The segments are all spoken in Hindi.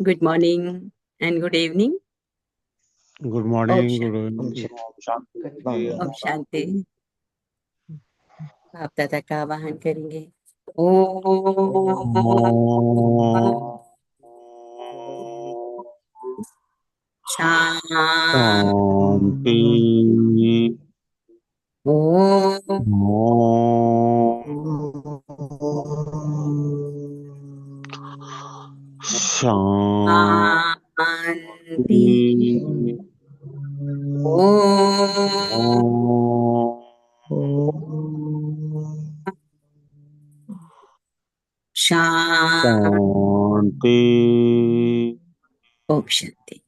Good morning and good evening. Good Om morning, good Shanti. Evening, ओम शांति गुड जी, मॉर्निंग। ओम Om शांति। Shanti. आप दादा का आवाहन करेंगे। ओम शांति। शांति। ओम शांति। शांति। ओम शांति। शांति। ओम शांति।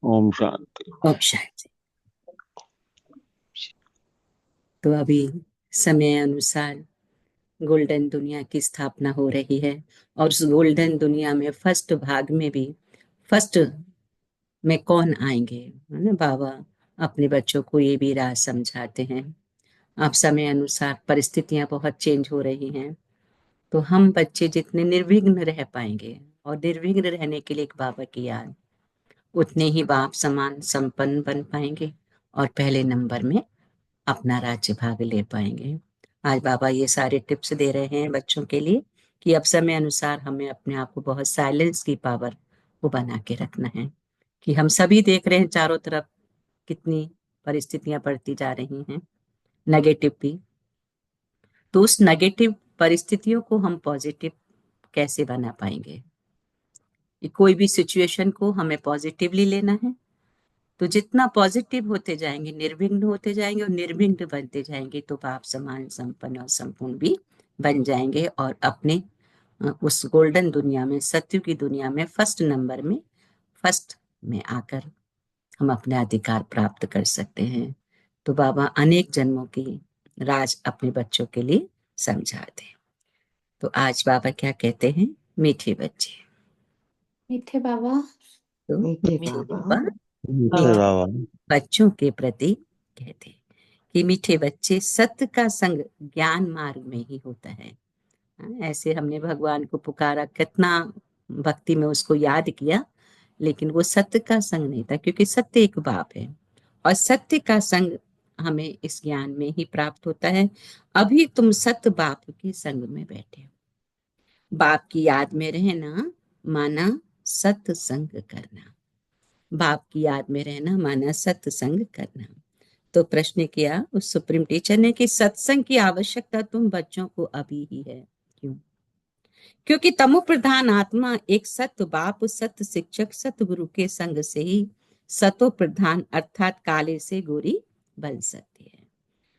ओम शांति। ओम शांति। तो अभी समय अनुसार गोल्डन दुनिया की स्थापना हो रही है और उस गोल्डन दुनिया में फर्स्ट भाग में भी फर्स्ट में कौन आएंगे, है ना। बाबा अपने बच्चों को ये भी राह समझाते हैं। अब समय अनुसार परिस्थितियां बहुत चेंज हो रही हैं, तो हम बच्चे जितने निर्विघ्न रह पाएंगे और निर्विघ्न रहने के लिए एक बाबा की याद, उतने ही बाप समान संपन्न बन पाएंगे और पहले नंबर में अपना राज्य भाग ले पाएंगे। आज बाबा ये सारे टिप्स दे रहे हैं बच्चों के लिए कि अब समय अनुसार हमें अपने आप को बहुत साइलेंस की पावर को बना के रखना है। कि हम सभी देख रहे हैं चारों तरफ कितनी परिस्थितियां बढ़ती जा रही हैं, नेगेटिव भी। तो उस नेगेटिव परिस्थितियों को हम पॉजिटिव कैसे बना पाएंगे। कि कोई भी सिचुएशन को हमें पॉजिटिवली लेना है, तो जितना पॉजिटिव होते जाएंगे, निर्विघ्न होते जाएंगे और निर्विघ्न बनते जाएंगे, तो पाप समान संपन्न और संपूर्ण भी बन जाएंगे और अपने उस गोल्डन दुनिया में, सत्य की दुनिया में फर्स्ट नंबर में, फर्स्ट में आकर हम अपने अधिकार प्राप्त कर सकते हैं। तो बाबा अनेक जन्मों की राज अपने बच्चों के लिए समझाते हैं। तो आज बाबा क्या कहते हैं, मीठे बच्चे। मीठे बाबा। तो मीठे मीठे बाबा। बाबा मीठे मीठे बाबा। बच्चों के प्रति कहते हैं कि मीठे बच्चे, सत्य का संग ज्ञान मार्ग में ही होता है। ऐसे हमने भगवान को पुकारा, कितना भक्ति में उसको याद किया, लेकिन वो सत्य का संग नहीं था, क्योंकि सत्य एक बाप है और सत्य का संग हमें इस ज्ञान में ही प्राप्त होता है। अभी तुम सत्य बाप के संग में बैठे हो, बाप की याद में रहना माना सत्संग करना। बाप की याद में रहना माना सत्संग करना। तो प्रश्न किया उस सुप्रीम टीचर ने कि सत्संग की आवश्यकता तुम बच्चों को अभी ही है, क्यों? क्योंकि तमो प्रधान आत्मा एक सत्य बाप, सत्य शिक्षक, सत्य गुरु के संग से ही सतो प्रधान अर्थात काले से गोरी बन सकती है।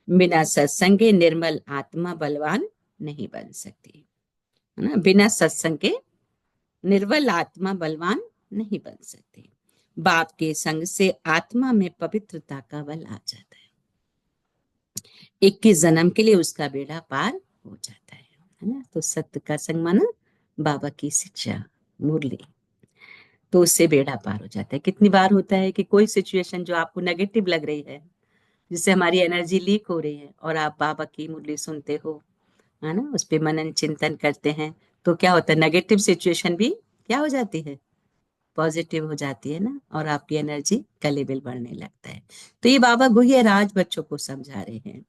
बिना सत्संगे निर्मल आत्मा बलवान नहीं बन सकती, है ना। बिना सत्संग के निर्बल आत्मा बलवान नहीं बन सकती। बाप के संग से आत्मा में पवित्रता का बल आ जाता है। 21 जन्म के लिए उसका बेड़ा पार हो जाता है ना। तो सत्य का संग माना बाबा की शिक्षा, मुरली, तो उससे बेड़ा पार हो जाता है। कितनी बार होता है कि कोई सिचुएशन जो आपको नेगेटिव लग रही है, जिससे हमारी एनर्जी लीक हो रही है, और आप बाबा की मुरली सुनते हो, है ना, उस पे मनन चिंतन करते हैं, तो क्या होता है, नेगेटिव सिचुएशन भी क्या हो जाती है, पॉजिटिव हो जाती है ना, और आपकी एनर्जी का लेवल बढ़ने लगता है। तो ये बाबा गुह्य राज बच्चों को समझा रहे हैं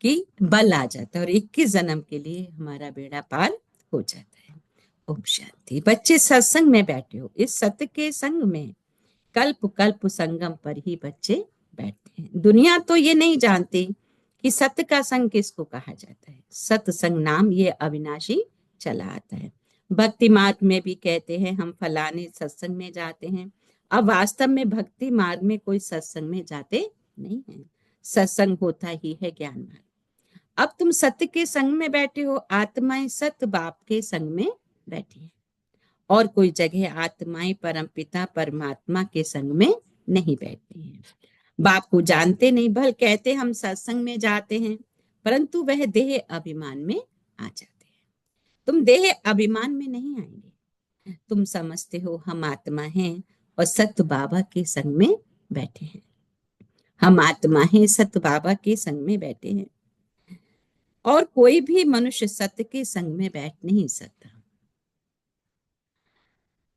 कि बल आ जाता है और 21 जन्म के लिए हमारा बेड़ा पार हो जाता है। ओम शांति। बच्चे सत्संग में बैठे हो, इस सत्य के संग में कल्प कल्प संगम पर ही बच्चे बैठते हैं। दुनिया तो ये नहीं जानती कि सत्य का संग किसको कहा जाता है। सत्संग नाम ये अविनाशी चला आता है। भक्ति मार्ग में भी कहते हैं हम फलाने सत्संग में जाते हैं। अब वास्तव में भक्ति मार्ग में कोई सत्संग में जाते नहीं है। सत्संग होता ही है ज्ञान मार्ग। अब तुम सत्य के संग में बैठे हो, आत्माएं सत्य बाप के संग में बैठी है, और कोई जगह आत्माएं परमपिता परमात्मा के संग में नहीं बैठती हैं। बाप को जानते नहीं, भल कहते हम सत्संग में जाते हैं, परंतु वह देह अभिमान में आ जाते हैं। तुम देह अभिमान में नहीं आएंगे। तुम समझते हो हम आत्मा हैं और सत्य बाबा के संग में बैठे हैं। हम आत्मा हैं, सत्य बाबा के संग में बैठे हैं, और कोई भी मनुष्य सत्य के संग में बैठ नहीं सकता।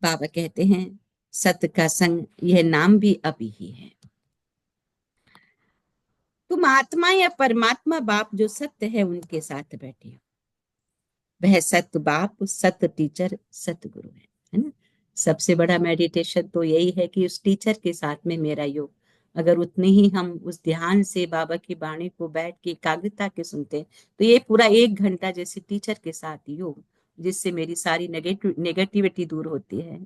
बाबा कहते हैं सत्य का संग, यह नाम भी अभी ही है। तुम आत्मा या परमात्मा बाप जो सत्य है उनके साथ बैठे हो। वह सत्य बाप, सत्य टीचर, सत्य गुरु है ना। सबसे बड़ा मेडिटेशन तो यही है कि उस टीचर के साथ में मेरा योग, अगर उतने ही हम उस ध्यान से बाबा की वाणी को बैठ के एकाग्रता के सुनते हैं, तो ये पूरा 1 घंटा जैसे टीचर के साथ योग, जिससे मेरी सारी नेगेटिविटी दूर होती है,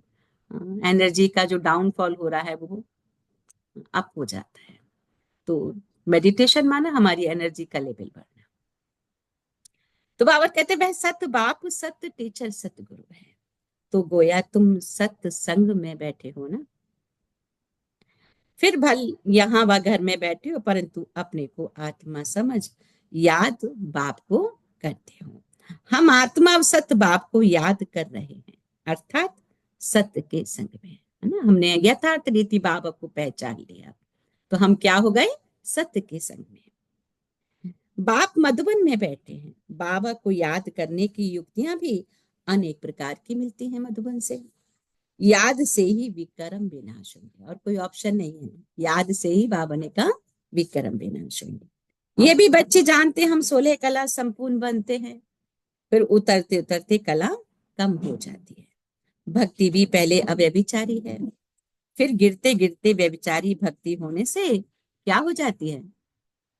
एनर्जी का जो डाउनफॉल हो रहा है वो अप हो जाता है। तो मेडिटेशन माना हमारी एनर्जी का लेवल बढ़ना। तो बाबा कहते वह सत्य बाप, सत्य टीचर, सत्य गुरु है। तो गोया तुम सत्य संग में बैठे हो ना, फिर भल यहाँ व घर में बैठे हो, परंतु अपने को आत्मा समझ याद बाप को करते हो। हम आत्मा और सत्य बाप को याद कर रहे हैं, अर्थात सत्य के संग में, है ना। हमने यथार्थ रीति बाबा को पहचान लिया, तो हम क्या हो गए, सत्य के संग में। बाप मधुबन में बैठे हैं, बाबा को याद करने की युक्तियां भी अनेक प्रकार की मिलती हैं मधुबन से। याद से ही विक्रम विनाश होंगे, और कोई ऑप्शन नहीं है। याद से ही बाबा ने कहा विक्रम विनाश होंगे। ये भी बच्चे जानते हैं, हम 16 कला संपूर्ण बनते हैं, फिर उतरते उतरते कला कम हो जाती है। भक्ति भी पहले अव्यभिचारी है, फिर गिरते गिरते व्यभिचारी भक्ति होने से क्या हो जाती है,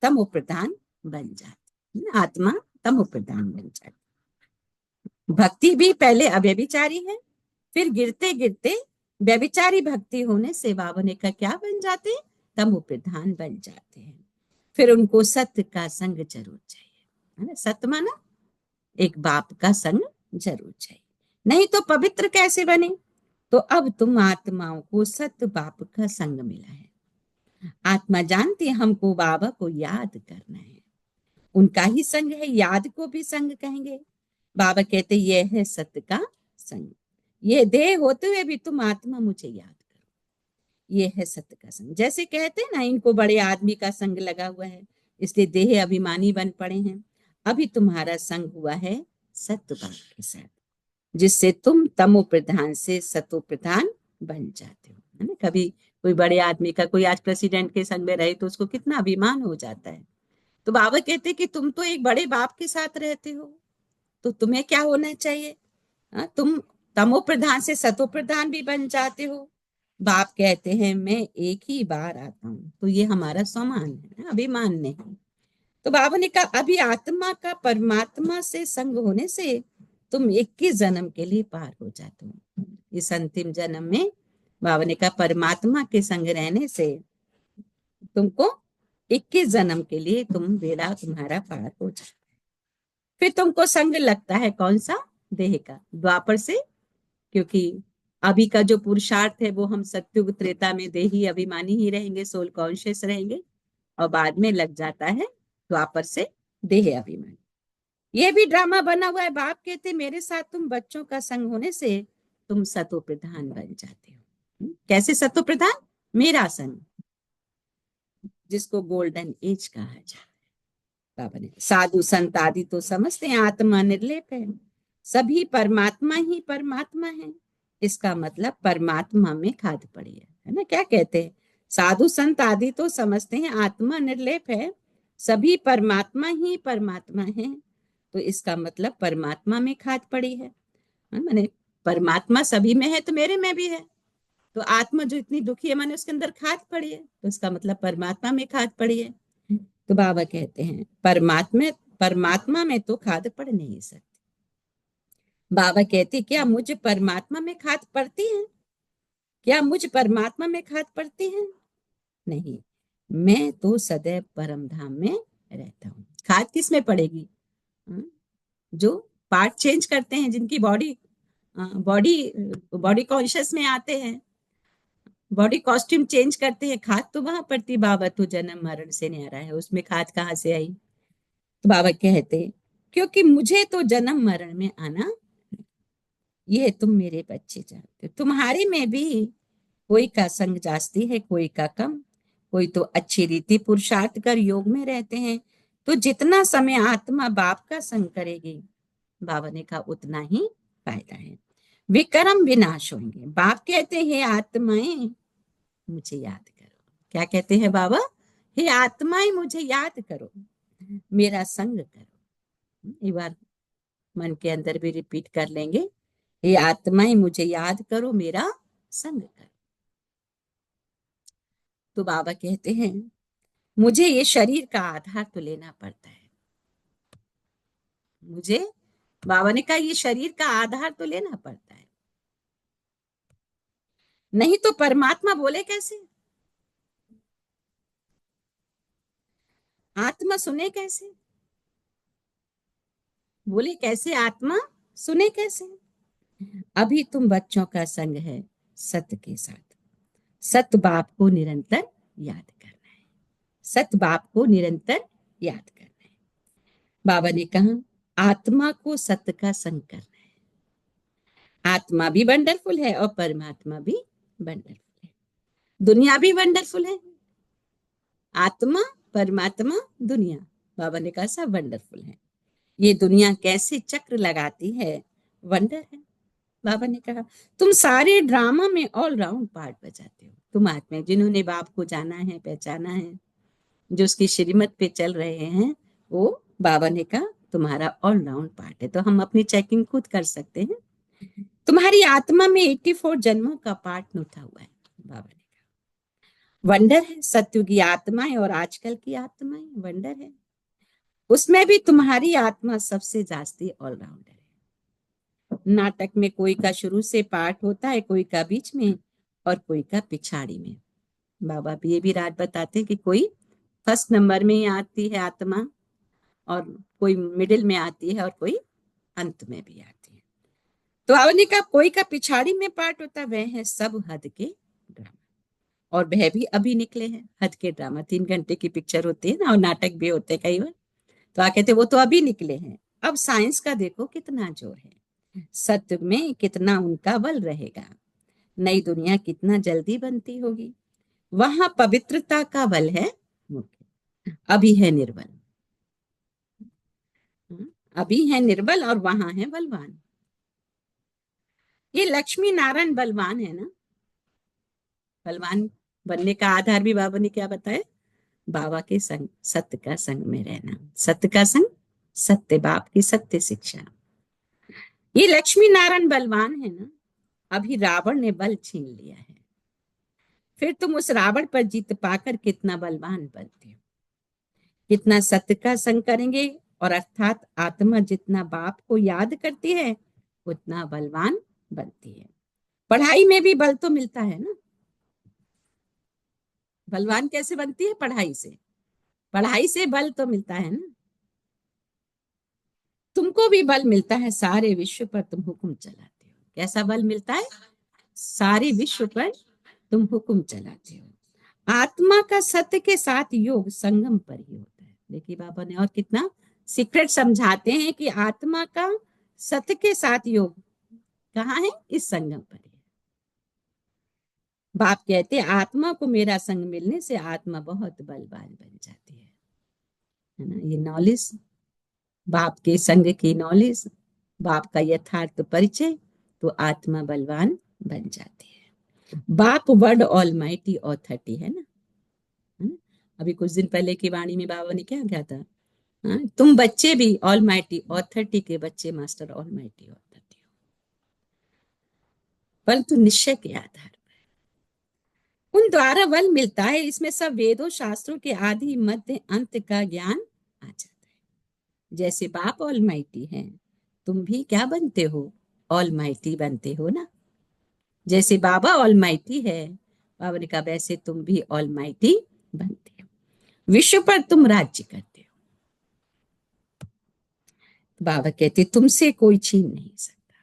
तमो प्रधान बन जाती है। आत्मा तमो प्रधान बन जाती। भक्ति भी पहले अव्यभिचारी है, फिर गिरते गिरते व्यभिचारी भक्ति होने से बाबा ने कहा क्या बन जाते, तमो प्रधान बन जाते हैं। फिर उनको सत्य का संग जरूर चाहिए, है ना। सत्य माना एक बाप का संग जरूर चाहिए, नहीं तो पवित्र कैसे बने। तो अब तुम आत्माओं को सत्य बाप का संग मिला है। आत्मा जानती है हमको बाबा को याद करना है, उनका ही संग है, याद को भी संग कहेंगे। बाबा कहते यह है सत्य का संग, ये देह होते हुए भी तुम आत्मा मुझे याद करो, ये है सत्य का संग। जैसे कहते हैं ना, इनको बड़े आदमी का संग लगा हुआ है, इसलिए देह अभिमानी बन पड़े हैं। अभी तुम्हारा संग हुआ है सत्य बाप के साथ, जिससे तुम तमो प्रधान से सतो प्रधान बन जाते हो, है ना। कभी कोई बड़े आदमी का, कोई आज प्रेसिडेंट के संग में रहे तो उसको कितना अभिमान हो जाता है। तो बाबा कहते कि तुम तो एक बड़े बाप के साथ रहते हो, तो तुम्हें क्या होना चाहिए, तुम तमो प्रधान से सतो प्रधान भी बन जाते हो। बाप कहते हैं मैं एक ही बार आता हूँ, तो ये हमारा सम्मान है, अभिमान नहीं। तो बाबा ने कहा अभी आत्मा का परमात्मा से संग होने से तुम 21 जन्म के लिए पार हो जाते हो। इस अंतिम जन्म में बाबा ने कहा परमात्मा के संग रहने से तुमको 21 जन्म के लिए तुम बेड़ा तुम्हारा पार हो जाए। फिर तुमको संग लगता है कौन सा, देह का, द्वापर से, क्योंकि अभी का जो पुरुषार्थ है वो हम सत्युग त्रेता में देही अभिमानी ही रहेंगे, सोल कॉन्शियस रहेंगे, और बाद में लग जाता है द्वापर से देह अभिमानी। ये भी ड्रामा बना हुआ है। बाप कहते मेरे साथ तुम बच्चों का संग होने से तुम सतो प्रधान बन जाते हो। कैसे सतो प्रधान, मेरा संग, जिसको गोल्डन एज कहा जाता है। बाबा ने साधु संत आदि तो समझते हैं आत्मा निर्लेप है, सभी परमात्मा ही परमात्मा है, इसका मतलब परमात्मा में खाद पड़ी है ना। क्या कहते हैं, साधु संत आदि तो समझते हैं आत्मा निर्लेप है, सभी परमात्मा ही परमात्मा है, तो इसका मतलब परमात्मा में खाद पड़ी है। माने परमात्मा सभी में है तो मेरे में भी है, तो आत्मा जो इतनी दुखी है माने उसके अंदर खाद पड़ी है, तो इसका मतलब परमात्मा में खाद पड़ी है। तो बाबा कहते हैं परमात्मा में तो खाद पड़ नहीं सकती। बाबा कहते क्या मुझ परमात्मा में खाद पड़ती है, क्या मुझ परमात्मा में खाद पड़ती है, नहीं, मैं तो सदैव परम धाम में रहता हूँ। खाद किस में पड़ेगी, जो पार्ट चेंज करते हैं, जिनकी बॉडी बॉडी बॉडी कॉन्शियस में आते हैं, बॉडी कॉस्ट्यूम चेंज करते हैं, खाद तो वहां पड़ती। बाबा तो जन्म मरण से न्यारा है, उसमें खाद कहाँ से आई। तो बाबा कहते क्योंकि मुझे तो जन्म मरण में आना, ये तुम मेरे बच्चे जानते हो। तुम्हारे में भी कोई का संग जास्ती है, कोई का कम, कोई तो अच्छी रीति पुरुषार्थ कर योग में रहते हैं, तो जितना समय आत्मा बाप का संग करेगी, बाबा ने कहा उतना ही फायदा है। विक्रम विनाश होंगे। बाप कहते हैं हे आत्माएं मुझे याद करो। क्या कहते हैं बाबा? हे आत्माएं मुझे याद करो, मेरा संग करो। एक बार मन के अंदर भी रिपीट कर लेंगे, हे आत्माएं मुझे याद करो, मेरा संग करो। तो बाबा कहते हैं मुझे ये शरीर का आधार तो लेना पड़ता है। मुझे, बाबा ने कहा, ये शरीर का आधार तो लेना पड़ता है, नहीं तो परमात्मा बोले कैसे, आत्मा सुने कैसे, बोले कैसे, आत्मा सुने कैसे। अभी तुम बच्चों का संग है सत्य के साथ। सत्य बाप को निरंतर याद करना है, सत्य बाप को निरंतर याद करना है। बाबा ने कहा आत्मा को सत्य का संग करना है। आत्मा भी वंडरफुल है और परमात्मा भी वंडरफुल है, दुनिया भी वंडरफुल है। आत्मा, परमात्मा, दुनिया, बाबा ने कहा सब वंडरफुल है। ये दुनिया कैसे चक्र लगाती है, वंडर है। बाबा ने कहा तुम सारे ड्रामा में ऑल राउंड पार्ट बजाते हो। तुम आत्मा जिन्होंने बाप को जाना है, पहचाना है, जो उसकी श्रीमत पे चल रहे हैं, वो बाबा ने कहा तुम्हारा ऑल राउंड पार्ट है। तो हम अपनी चेकिंग खुद कर सकते हैं। तुम्हारी आत्मा में 84 जन्मों का पार्ट उठा हुआ है। बाबा ने कहा वंडर है, सत्युग की आत्माएं और आजकल की आत्माएं वंडर है। उसमें भी तुम्हारी आत्मा सबसे जास्ती ऑलराउंडर है। नाटक में कोई का शुरू से पार्ट होता है, कोई का बीच में और कोई का पिछाड़ी में। बाबा भी ये भी रात बताते हैं कि कोई फर्स्ट नंबर में ही आती है आत्मा, और कोई मिडिल में आती है और कोई अंत में भी आती है। तो बाबा ने कहा कोई का पिछाड़ी में पार्ट होता है, वह है सब हद के ड्रामा, और वह भी अभी निकले हैं। हद के ड्रामा 3 घंटे की पिक्चर होती है ना, और नाटक भी होते हैं कई बार। तो आ कहते वो तो अभी निकले हैं। अब साइंस का देखो कितना जोर है, सत्य में कितना उनका बल रहेगा, नई दुनिया कितना जल्दी बनती होगी। वहां पवित्रता का बल है मुख्य, अभी है निर्बल। अभी है निर्बल और वहां है बलवान। ये लक्ष्मी नारायण बलवान है ना। बलवान बनने का आधार भी बाबा ने क्या बताया, बाबा के संग, सत्य का संग में रहना। सत्य का संग, सत्य बाप की सत्य शिक्षा। ये लक्ष्मी नारायण बलवान है ना। अभी रावण ने बल छीन लिया है, फिर तुम उस रावण पर जीत पाकर कितना बलवान बनते हो, कितना सत्य का संग करेंगे। और अर्थात आत्मा जितना बाप को याद करती है उतना बलवान बनती है। पढ़ाई में भी बल तो मिलता है ना। बलवान कैसे बनती है? पढ़ाई से। पढ़ाई से बल तो मिलता है ना। तुमको भी बल मिलता है, सारे विश्व पर तुम हुक्म चलाते हो। कैसा बल मिलता है? सारे विश्व पर तुम हुक्म चलाते हो। आत्मा का सत्य के साथ योग संगम पर ही होता है। देखिए बाबा ने और कितना सीक्रेट समझाते हैं कि आत्मा का सत्य के साथ योग कहाँ है? इस संगम पर ही। बाप कहते हैं आत्मा को मेरा संग मिलने से आत्मा बहुत बलवान बन जाती है ना। ये नॉलेज, बाप के संग की नॉलेज, बाप का यथार्थ परिचय, तो आत्मा बलवान बन जाती है। बाप वर्ड ऑलमाइटी ऑथरिटी है ना। अभी कुछ दिन पहले की वाणी में बाबा ने क्या कहा था, तुम बच्चे भी ऑलमाइटी ऑथरिटी के बच्चे, मास्टर ऑलमाइटी ऑथरिटी हो, परंतु निश्चय के आधार उन द्वारा बल मिलता है। इसमें सब वेदों शास्त्रों के आदि मध्य अंत का ज्ञान आ जाता है। जैसे बाप ऑलमाइटी है, तुम भी क्या बनते हो? ऑलमाइटी बनते हो ना। जैसे बाबा ऑलमाइटी है, बाबा ने कहा वैसे तुम भी ऑलमाइटी बनते हो। विश्व पर तुम राज्य करते हो। बाबा कहते तुमसे कोई छीन नहीं सकता,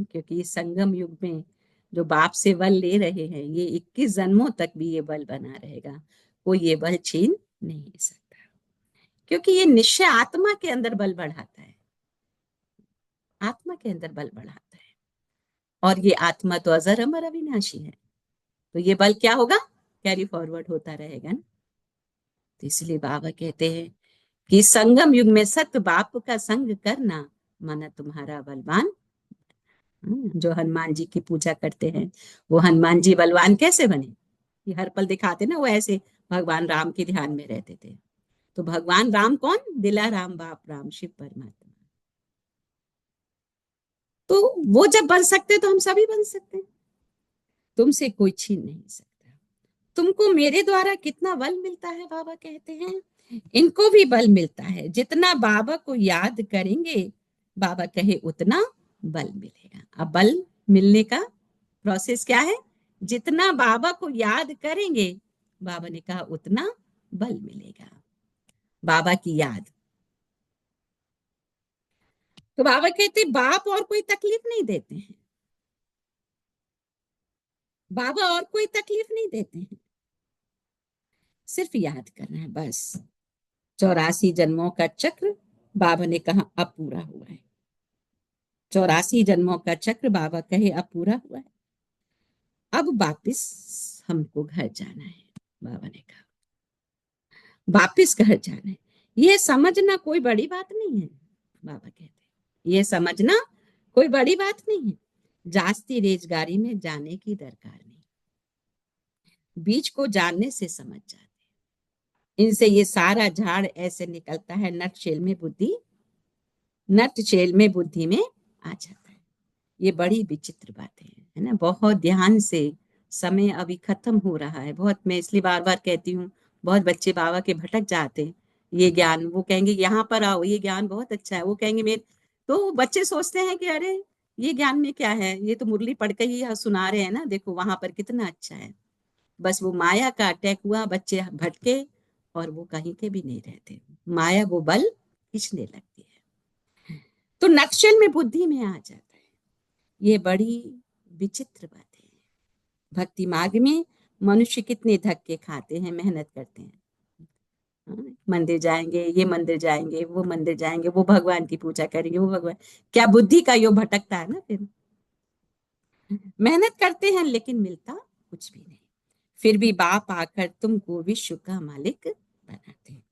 क्योंकि इस संगम युग में जो बाप से बल ले रहे हैं, ये 21 जन्मों तक भी ये बल बना रहेगा। कोई ये बल छीन नहीं सकता, क्योंकि ये निश्चय आत्मा के अंदर बल बढ़ाता है। आत्मा के अंदर बल बढ़ाता है, और ये आत्मा तो अजर अमर अविनाशी है। तो ये बल क्या होगा? कैरी फॉरवर्ड होता रहेगा ना। तो इसलिए बाबा कहते हैं कि संगम युग में सत्य बाप का संग करना माना तुम्हारा बलवान। जो हनुमान जी की पूजा करते हैं, वो हनुमान जी बलवान कैसे बने? ये हर पल दिखाते ना, वो ऐसे भगवान राम के ध्यान में रहते थे। तो भगवान राम कौन? दिला राम बाप राम शिव परमात्मा। तो वो जब बन सकते तो हम सभी बन सकते हैं। तुमसे कोई छीन नहीं सकता। तुमको मेरे द्वारा कितना बल मिलता है, बाबा कहते हैं इनको भी बल मिलता है। जितना बाबा को याद करेंगे, बाबा कहे उतना बल मिलेगा। अब बल मिलने का प्रोसेस क्या है? जितना बाबा को याद करेंगे, बाबा ने कहा उतना बल मिलेगा। बाबा की याद। तो बाबा कहते बाप और कोई तकलीफ नहीं देते हैं, बाबा और कोई तकलीफ नहीं देते हैं, सिर्फ याद करना है बस। 84 जन्मों का चक्र, बाबा ने कहा अब पूरा हुआ है। 84 जन्मों का चक्र बाबा कहे अब पूरा हुआ है। अब वापिस हमको घर जाना है, बाबा ने कहा वापिस घर जाना है। ये समझना कोई बड़ी बात नहीं है, बाबा कहते ये समझना कोई बड़ी बात नहीं है। जास्ती रेजगारी में जाने की दरकार नहीं, बीज को जानने से समझ जाते। इनसे ये सारा झाड़ ऐसे निकलता है, नटशेल में बुद्धि, नटशेल में बुद्धि में आ जाता है। ये बड़ी विचित्र बातें हैं, है ना। बहुत ध्यान से, समय अभी खत्म हो रहा है बहुत, मैं इसलिए बार बार कहती हूँ, बहुत बच्चे बाबा के भटक जाते हैं। ये ज्ञान, वो कहेंगे यहाँ पर आओ, ये ज्ञान बहुत अच्छा है, वो कहेंगे मेरे, तो बच्चे सोचते हैं कि अरे ये ज्ञान में क्या है, ये तो मुरली पढ़ के ही सुना रहे हैं ना, देखो वहां पर कितना अच्छा है। बस वो माया का अटैक हुआ, बच्चे भटके और वो कहीं के भी नहीं रहते। माया वो बल खींचने लगती है, तो नक्शल में बुद्धि में आ जाता है। ये बड़ी विचित्र बात है। भक्ति मार्ग में मनुष्य कितने धक्के खाते हैं, मेहनत करते हैं। मंदिर जाएंगे, ये मंदिर जाएंगे, वो मंदिर जाएंगे, वो भगवान की पूजा करेंगे, वो भगवान, क्या बुद्धि का यो भटकता है ना। फिर मेहनत करते हैं लेकिन मिलता कुछ भी नहीं। फिर भी बाप आकर तुमको विश्व का मालिक बनाते हैं।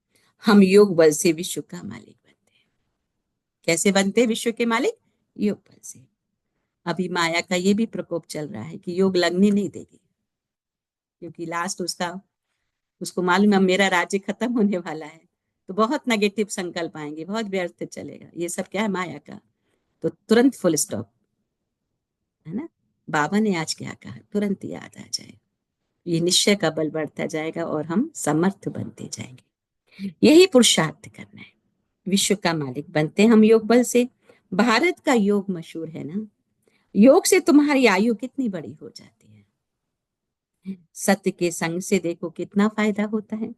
हम योग बल से विश्व का मालिक बनते हैं। कैसे बनते हैं विश्व के मालिक? योग बल से। अभी माया का ये भी प्रकोप चल रहा है कि योग लगने नहीं देगी, क्योंकि लास्ट उसको मालूम है मेरा राज्य खत्म होने वाला है, तो बहुत नेगेटिव संकल्प आएंगे, बहुत व्यर्थ चलेगा। ये सब क्या है? माया का। तो तुरंत फुल स्टॉप, है ना। बाबा ने आज क्या कहा तुरंत याद आ जाए। ये निश्चय का बल बढ़ता जाएगा और हम समर्थ बनते जाएंगे। यही पुरुषार्थ करना है, विश्व का मालिक बनते हैं हम योग बल से। भारत का योग मशहूर है ना। योग से तुम्हारी आयु कितनी बड़ी हो जाती है। सत्य के संग से देखो कितना फायदा होता है।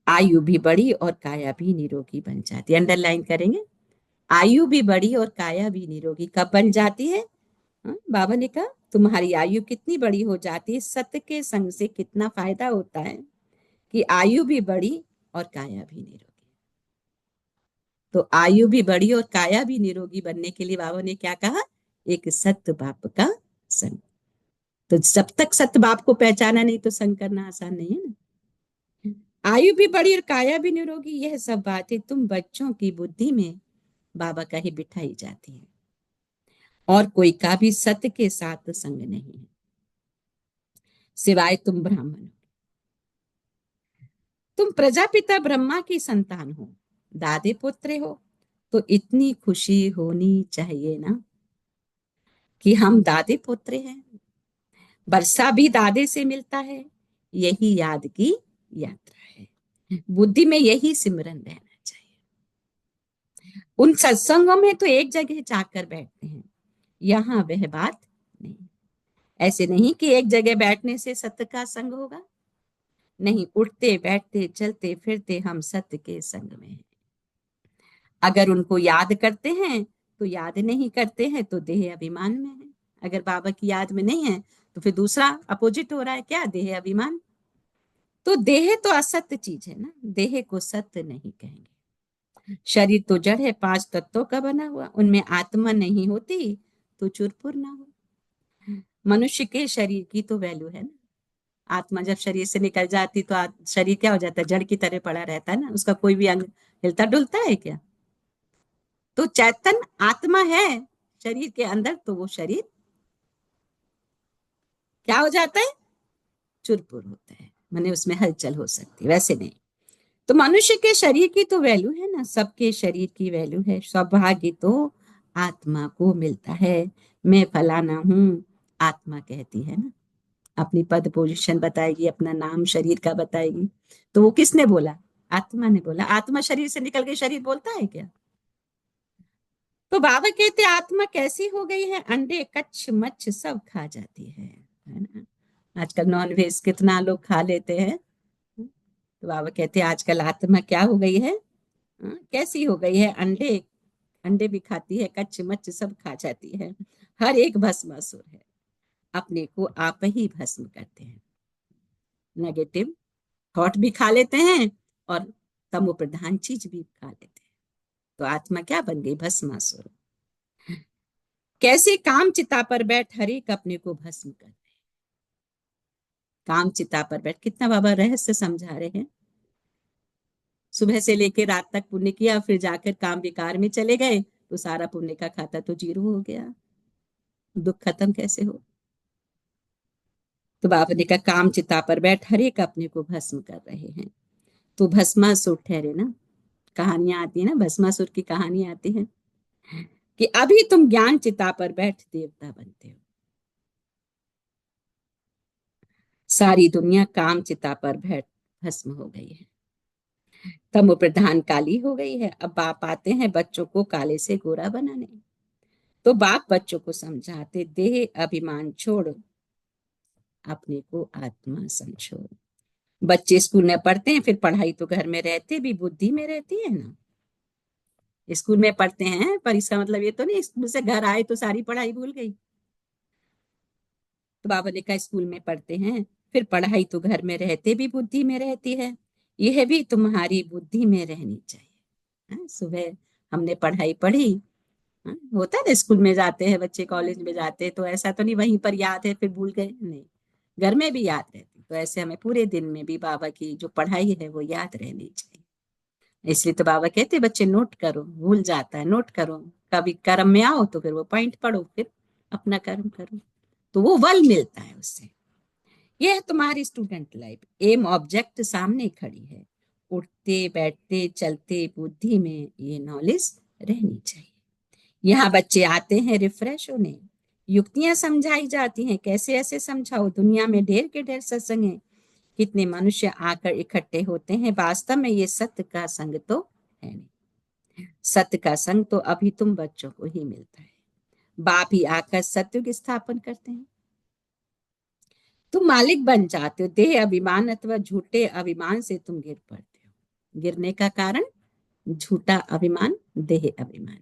आयु भी बड़ी और काया भी निरोगी बन जाती है। अंडरलाइन करेंगे, आयु भी बड़ी और काया भी निरोगी कब बन जाती है? बाबा ने कहा तुम्हारी आयु कितनी बड़ी हो जाती है, सत्य के संग से कितना फायदा होता है कि आयु भी बड़ी और काया भी निरोगी। तो आयु भी बड़ी और काया भी निरोगी बनने के लिए बाबा ने क्या कहा? एक सत्य बाप का संग। तो जब तक सत्य बाप को पहचाना नहीं तो संग करना आसान नहीं है ना। आयु भी बड़ी और काया भी निरोगी, यह सब बातें तुम बच्चों की बुद्धि में बाबा का ही बिठाई जाती है, और कोई का भी सत्य के साथ संग नहीं है सिवाय तुम ब्राह्मण हो। तुम प्रजापिता ब्रह्मा की संतान हो, दादे पुत्र हो, तो इतनी खुशी होनी चाहिए ना कि हम दादे पुत्र हैं। वर्षा भी दादे से मिलता है, यही याद की यात्रा है। बुद्धि में यही सिमरन रहना चाहिए। उन सत्संगों में तो एक जगह जाकर बैठते हैं, यहाँ वह बात नहीं। ऐसे नहीं कि एक जगह बैठने से सत्य का संग होगा, नहीं, उठते बैठते चलते फिरते हम सत्य के संग में हैं। अगर उनको याद करते हैं तो याद नहीं करते हैं तो देह अभिमान में है। अगर बाबा की याद में नहीं है तो फिर दूसरा अपोजिट हो रहा है, क्या? देह अभिमान। तो देह तो असत्य चीज है ना, देह को सत्य नहीं कहेंगे। शरीर तो जड़ है, 5 तत्वों का बना हुआ, उनमें आत्मा नहीं होती तो चुरपुर ना हो। मनुष्य के शरीर की तो वैल्यू है ना। आत्मा जब शरीर से निकल जाती तो शरीर क्या हो जाता है? जड़ की तरह पड़ा रहता है ना, उसका कोई भी अंग हिलता डुलता है क्या? तो चैतन्य आत्मा है, शरीर के अंदर, तो वो शरीर क्या हो जाता है, चुरपुर होता है, माने उसमें हलचल हो सकती है, वैसे नहीं। तो मनुष्य के शरीर की तो वैल्यू है ना, सबके शरीर की वैल्यू है। सौभाग्य तो आत्मा को मिलता है। मैं फलाना हूँ, आत्मा कहती है ना, अपनी पद पोजीशन बताएगी, अपना नाम शरीर का बताएगी। तो वो किसने बोला, आत्मा ने बोला। आत्मा शरीर से निकल के शरीर बोलता है क्या? तो बाबा कहते आत्मा कैसी हो गई है, अंडे कच्छ मच्छ सब खा जाती है ना। आजकल नॉन वेज कितना लोग खा लेते हैं। तो बाबा कहते हैं आजकल आत्मा क्या हो गई है, कैसी हो गई है, अंडे अंडे भी खाती है, कच्च मच्छ सब खा जाती है, हर एक भस्मासुर है, अपने को आप ही भस्म करते हैं। नेगेटिव थॉट भी खा लेते हैं और तमो प्रधान चीज भी खा लेते हैं। तो आत्मा क्या बन गई, भस्मासुर। कैसे काम चिता पर बैठ हर एक अपने को भस्म कर रहे हैं। काम चिता पर बैठ, कितना बाबा रहस्य समझा रहे हैं। सुबह से लेकर रात तक पुण्य किया, फिर जाकर काम विकार में चले गए, तो सारा पुण्य का खाता तो जीरो हो गया। दुख खत्म कैसे हो। तो बाबा ने कहा काम चिता पर बैठ हर एक अपने को भस्म कर रहे हैं। तो भस्मासुर ठहरे ना, कहानियां आती है ना, भस्मासुर की कहानी आती है कि अभी तुम ज्ञान चिता पर बैठ देवता बनते हो। सारी दुनिया काम चिता पर बैठ भस्म हो गई है, तमो प्रधान काली हो गई है। अब बाप आते हैं बच्चों को काले से गोरा बनाने। तो बाप बच्चों को समझाते, देह अभिमान छोड़ अपने को आत्मा समझो। बच्चे स्कूल में पढ़ते हैं, फिर पढ़ाई तो घर में रहते भी बुद्धि में रहती है ना। स्कूल में पढ़ते हैं पर इसका मतलब ये तो नहीं स्कूल से घर आए तो सारी पढ़ाई भूल गई। तो बाबा ने कहा स्कूल में पढ़ते हैं, फिर पढ़ाई तो घर में रहते भी बुद्धि में रहती है, यह भी तुम्हारी बुद्धि में रहनी चाहिए। सुबह हमने पढ़ाई पढ़ी, होता है ना, स्कूल में जाते हैं बच्चे, कॉलेज में जाते हैं, तो ऐसा तो नहीं वहीं पर याद है फिर भूल गए, नहीं, घर में भी याद रहती। तो ऐसे हमें पूरे दिन में भी बाबा की जो पढ़ाई है वो याद रहनी चाहिए। इसलिए तो बाबा कहते बच्चे नोट करो, भूल जाता है, नोट करो, कभी कर्म में आओ तो फिर वो पॉइंट पढ़ो, फिर अपना कर्म करो, तो वो बल मिलता है उससे। यह है तुम्हारी स्टूडेंट लाइफ। एम ऑब्जेक्ट सामने खड़ी है, उठते बैठते चलते बुद्धि में ये नॉलेज रहनी चाहिए। यहाँ बच्चे आते हैं रिफ्रेश होने, युक्तियां समझाई जाती हैं, कैसे ऐसे समझाओ। दुनिया में ढेर के ढेर सत्संग है, कितने मनुष्य आकर इकट्ठे होते हैं, वास्तव में ये सत्य का संग तो है नहीं। सत्य का संग तो अभी तुम बच्चों को ही मिलता है, बाप ही आकर सत्य की स्थापन करते हैं। तुम मालिक बन जाते हो, देह अभिमान अथवा झूठे अभिमान से तुम गिर पड़ते हो। गिरने का कारण झूठा अभिमान, देह अभिमान।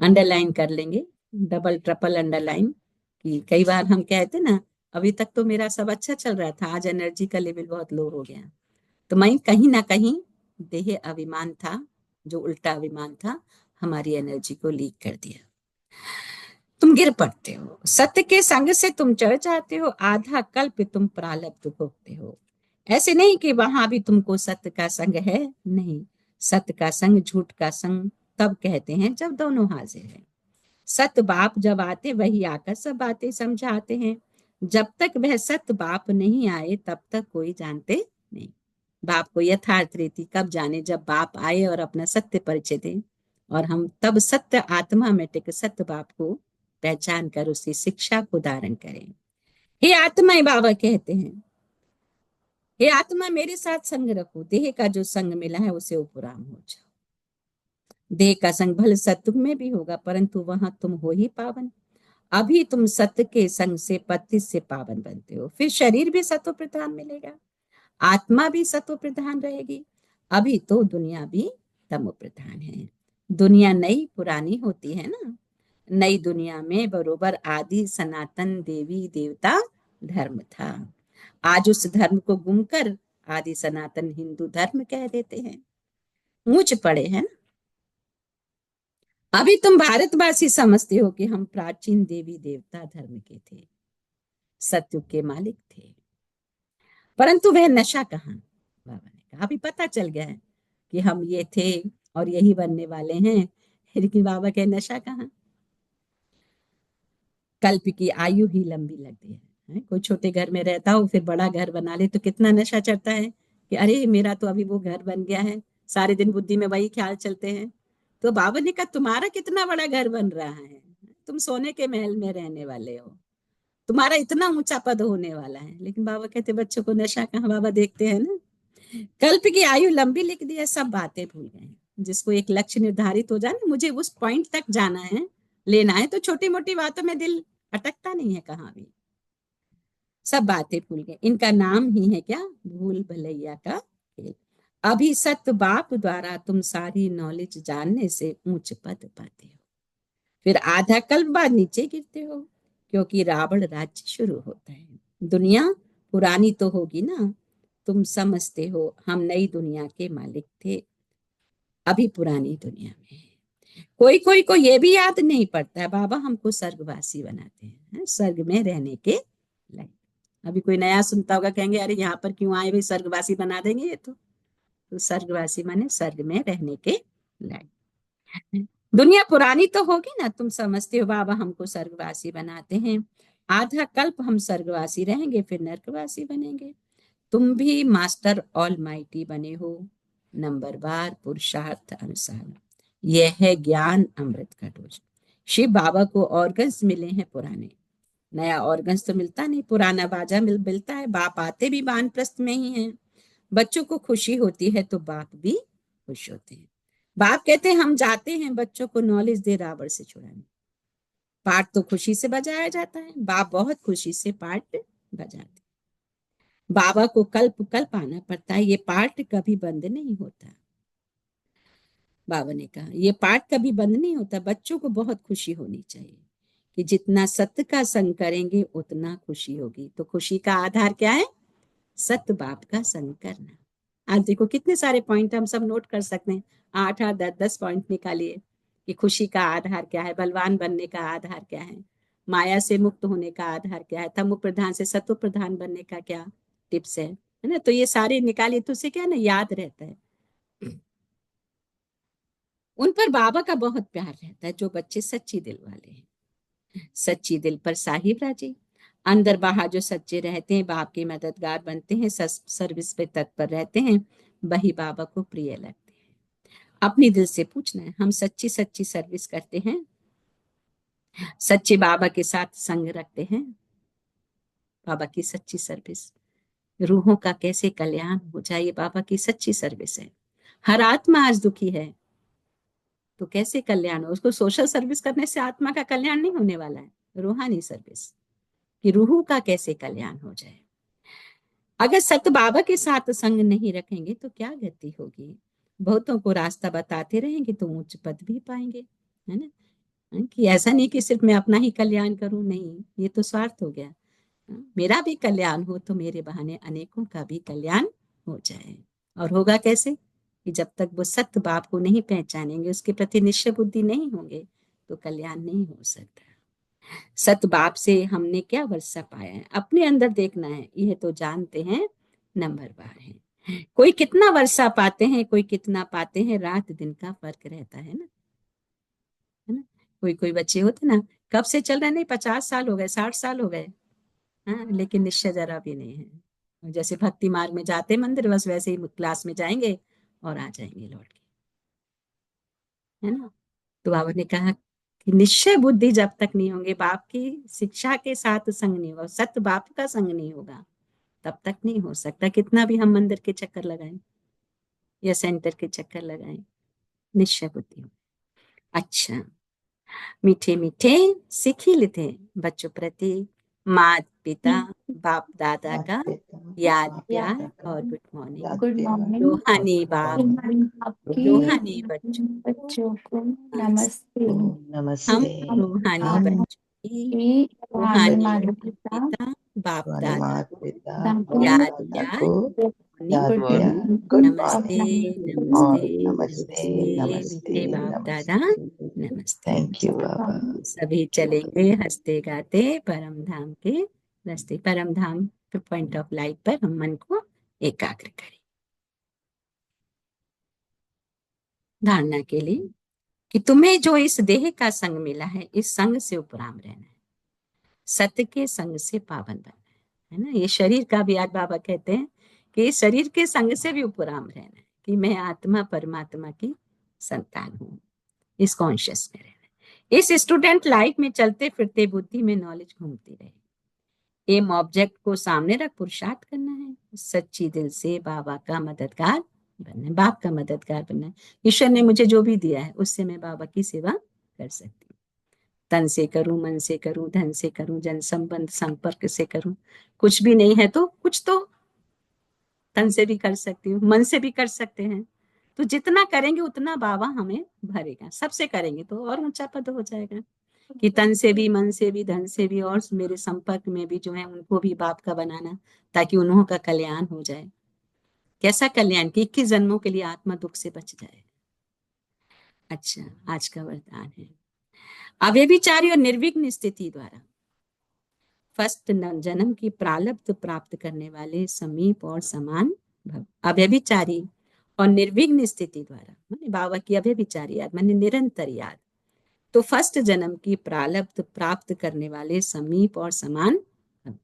अंडरलाइन कर लेंगे, डबल ट्रिपल अंडरलाइन। कि कई बार हम कहते ना, अभी तक तो मेरा सब अच्छा चल रहा था, आज एनर्जी का लेवल बहुत लो हो गया। तो मैं कहीं ना कहीं देह अभिमान था, जो उल्टा अभिमान था, हमारी एनर्जी को लीक कर दिया। तुम गिर पड़ते हो, सत्य के संग से तुम चढ़ जाते हो, आधा कल्प तुम प्रारब्ध भोगते हो। ऐसे नहीं कि वहां भी तुमको सत्य का संग है, नहीं। सत्य का संग झूठ का संग तब कहते हैं जब दोनों हाजिर है। सत्य बाप जब आते वही आकर सब बातें समझाते हैं। जब तक वह सत्य बाप नहीं आए तब तक कोई जानते नहीं। बाप को यथार्थ रीति कब जाने, जब बाप आए और अपना सत्य परिचय दे, और हम तब सत्य आत्मा में टिक सत्य बाप को पहचान कर उसकी शिक्षा को धारण करें। हे आत्मा, बाबा कहते हैं, हे आत्मा मेरे साथ संग रखो, देह का जो संग मिला है उसे उपराम हो जाओ। देह का संग भले सत्युग में भी होगा, परंतु वहां तुम हो ही पावन। अभी तुम सत्य के संग से पति से पावन बनते हो, फिर शरीर भी सत्व प्रधान मिलेगा, आत्मा भी सत्व प्रधान रहेगी। अभी तो दुनिया भी तमो प्रधान है। दुनिया नई पुरानी होती है ना, नई दुनिया में बरोबर आदि सनातन देवी देवता धर्म था। आज उस धर्म को गुम कर आदि सनातन हिंदू धर्म कह देते हैं, ऊंच पड़े हैं ना। अभी तुम भारतवासी समझते हो कि हम प्राचीन देवी देवता धर्म के थे, सत्युग के मालिक थे, परंतु वह नशा कहाँ। बाबा ने कहा अभी पता चल गया है कि हम ये थे और यही बनने वाले हैं। लेकिन बाबा के नशा कहाँ। कल्प की आयु ही लंबी लगती है। कोई छोटे घर में रहता हो फिर बड़ा घर बना ले तो कितना नशा चढ़ता है कि अरे मेरा तो अभी वो घर बन गया है, सारे दिन बुद्धि में वही ख्याल चलते हैं। तो बाबा ने कहा तुम्हारा कितना बड़ा घर बन रहा है, तुम सोने के महल में रहने वाले हो, तुम्हारा इतना ऊंचा पद होने वाला है। लेकिन बाबा कहते बच्चों को नशा कहाँ, बाबा देखते हैं ना। कल्प की आयु लंबी लिख दी है, सब बातें भूल गए हैं। जिसको एक लक्ष्य निर्धारित हो जाए ना, मुझे उस पॉइंट तक जाना है, लेना है, तो छोटी मोटी बातों में दिल अटकता नहीं है कहाँ भी। सब बातें भूल गए। इनका नाम ही है क्या, भूल भलैया का खेल। अभी सत बाप द्वारा तुम सारी नॉलेज जानने से ऊंच पद पाते हो, फिर आधा कल्प बाद नीचे गिरते हो, क्योंकि रावण राज्य शुरू होता है। दुनिया पुरानी तो होगी ना, तुम समझते हो हम नई दुनिया के मालिक थे, अभी पुरानी दुनिया में है। कोई कोई को ये भी याद नहीं पड़ता है, बाबा हमको स्वर्गवासी बनाते हैं, स्वर्ग में रहने के लायक। अभी कोई नया सुनता होगा, कहेंगे अरे यहाँ पर क्यों आए भाई, स्वर्गवासी बना देंगे ये तो स्वर्गवासी माने स्वर्ग में रहने के लायक। दुनिया पुरानी तो होगी ना, तुम समझते हो बाबा हमको स्वर्गवासी बनाते हैं, आधा कल्प हम स्वर्गवासी रहेंगे फिर नरकवासी बनेंगे। तुम भी मास्टर ऑल माइटी बने हो, नंबर बार पुरुषार्थ अनुसार। यह है ज्ञान अमृत का डोज। शिव बाबा को ऑर्गन्स मिले हैं पुराने, नया ऑर्गन्स तो मिलता नहीं, पुराना बाजा मिलता है। बाप आते भी वानप्रस्थ में ही हैं। बच्चों को खुशी होती है तो बाप भी खुश होते हैं। बाप कहते हैं हम जाते हैं बच्चों को नॉलेज दे रावण से छुड़ाने। पाठ तो खुशी से बजाया जाता है, बाप बहुत खुशी से पाठ बजाते हैं। बाबा को कल्प कल्प आना पड़ता है, ये पाठ कभी बंद नहीं होता। बाबा ने कहा ये पाठ कभी बंद नहीं होता। बच्चों को बहुत खुशी होनी चाहिए कि जितना सत्य का संग करेंगे उतना खुशी होगी। तो खुशी का आधार क्या है, सत्य बाप का संग करना। आज देखो कितने सारे पॉइंट हम सब नोट कर सकते हैं, 8 8 10 10 पॉइंट निकालिए कि खुशी का आधार क्या है, बलवान बनने का आधार क्या है, माया से मुक्त होने का आधार क्या है, तमो प्रधान से सत्व प्रधान बनने का क्या टिप्स है ना। तो ये सारे निकालिए तो उसे क्या ना याद रहता है। उन पर बाबा का बहुत प्यार रहता है, जो बच्चे सच्ची दिल वाले हैं। सच्ची दिल पर साहिब राजी, अंदर बाहर जो सच्चे रहते हैं, बाप के मददगार बनते हैं, सर्विस पे तत्पर रहते हैं, वही बाबा को प्रिय लगते हैं। अपनी दिल से पूछना है, हम सच्ची सच्ची सर्विस करते हैं, सच्चे बाबा के साथ संग रखते हैं। बाबा की सच्ची सर्विस, रूहों का कैसे कल्याण हो जाए, ये बाबा की सच्ची सर्विस है। हर आत्मा आज दुखी है तो कैसे कल्याण हो, उसको सोशल सर्विस करने से आत्मा का कल्याण नहीं होने वाला है, रूहानी सर्विस कि रूहों का कैसे कल्याण हो जाए। अगर सत बाबा के साथ संग नहीं रखेंगे तो क्या गति होगी। बहुतों को रास्ता बताते रहेंगे तो ऊंच पद भी पाएंगे, है ना। कि ऐसा नहीं कि सिर्फ मैं अपना ही कल्याण करूं, नहीं, ये तो स्वार्थ हो गया। मेरा भी कल्याण हो तो मेरे बहाने अनेकों का भी कल्याण हो जाए। और होगा कैसे, कि जब तक वो सत्य बाप को नहीं पहचानेंगे, उसके प्रति निश्चय बुद्धि नहीं होंगे, तो कल्याण नहीं हो सकता। सत बाप से हमने क्या वर्षा पाया है, अपने अंदर देखना है, यह तो जानते हैं नंबर बार है। कोई कितना वर्षा पाते हैं, कोई कितना पाते हैं, रात दिन का फर्क रहता है ना, है ना। कोई कोई बच्चे होते ना, कब से चल रहे, नहीं 50 साल हो गए, 60 साल हो गए, हाँ, लेकिन निश्चय जरा भी नहीं है। जैसे भक्ति मार्ग में जाते मंदिर, बस वैसे ही क्लास में जाएंगे और आ जाएंगे लौट के, है ना। तो बाबा ने कहा कि निश्चय बुद्धि जब तक नहीं होंगे, बाप की शिक्षा के साथ संग नहीं होगा, सत्य बाप का संग नहीं होगा, तब तक नहीं हो सकता। कितना भी हम मंदिर के चक्कर लगाएं या सेंटर के चक्कर लगाएं, निश्चय बुद्धि हो। अच्छा, मीठे मीठे सिखिल थे बच्चों प्रति, माता पिता बाप दादा का याद प्यार और गुड मॉर्निंग। Good morning. रूहानी बाप, आपकी रूहानी बच्चों बच्चों को नमस्ते। नमस्ते। हम नमस्ते। रूहानी हम बच्चों की की रूहानी रूहानी माता माता पिता पिता बाप हमारे दादा माता को पिता बाप याद दादा प्यार को मॉर्निंग। याद गुड प्यार मॉर्निंग। गुड नमस्ते मॉर्निंग नमस्ते और नमस्ते नमस्ते, नमस्ते मीठे बाप दादा नमस्ते। नमस्ते। थैंक यू बाबा। सभी चलेंगे हंसते गाते परम धाम के रास्ते, परम धाम पॉइंट ऑफ लाइट पर हम मन को एकाग्र करें। धारणा के लिए कि तुम्हें जो इस देह का संग मिला है, इस संग से उपराम रहना है, सत्य के संग से पावन बनना है ना। ये शरीर का भी आज बाबा कहते हैं कि इस शरीर के संग से भी उपराम रहना है, कि मैं आत्मा परमात्मा की संतान हूँ, इस कॉन्शियस में रहना है। इस स्टूडेंट लाइफ में चलते फिरते बुद्धि में नॉलेज घूमती रहे। एम ऑब्जेक्ट को सामने रख पुरुषार्थ करना है, सच्ची दिल से बाबा का मददगार बनना है, बाप का मददगार बनना है। ईश्वर ने मुझे जो भी दिया है उससे मैं बाबा की सेवा कर सकती हूँ। तन से करूं, मन से करूं, धन से करूं, जन संबंध संपर्क से करूं। कुछ भी नहीं है तो कुछ तो तन से भी कर सकती हूँ, मन से भी कर सकते हैं। तो जितना करेंगे उतना बाबा हमें भरेगा। सबसे करेंगे तो और ऊंचा पद हो जाएगा, कि तन से भी, मन से भी, धन से भी, और मेरे संपर्क में भी जो है उनको भी बाप का बनाना, ताकि उन्हों का कल्याण हो जाए। कैसा कल्याण? कि 21 जन्मों के लिए आत्मा दुख से बच जाए। अच्छा, आज का वरदान है अव्यभिचारी और निर्विघ्न स्थिति द्वारा फर्स्ट जन्म की प्रारब्ध प्राप्त करने वाले समीप और समान भव। अव्यभिचारी और निर्विघ्न स्थिति द्वारा माने बाबा की अव्यभिचारी याद, माने निरंतर याद। तो फर्स्ट जन्म की प्रारब्ध प्राप्त करने वाले समीप और समान भव।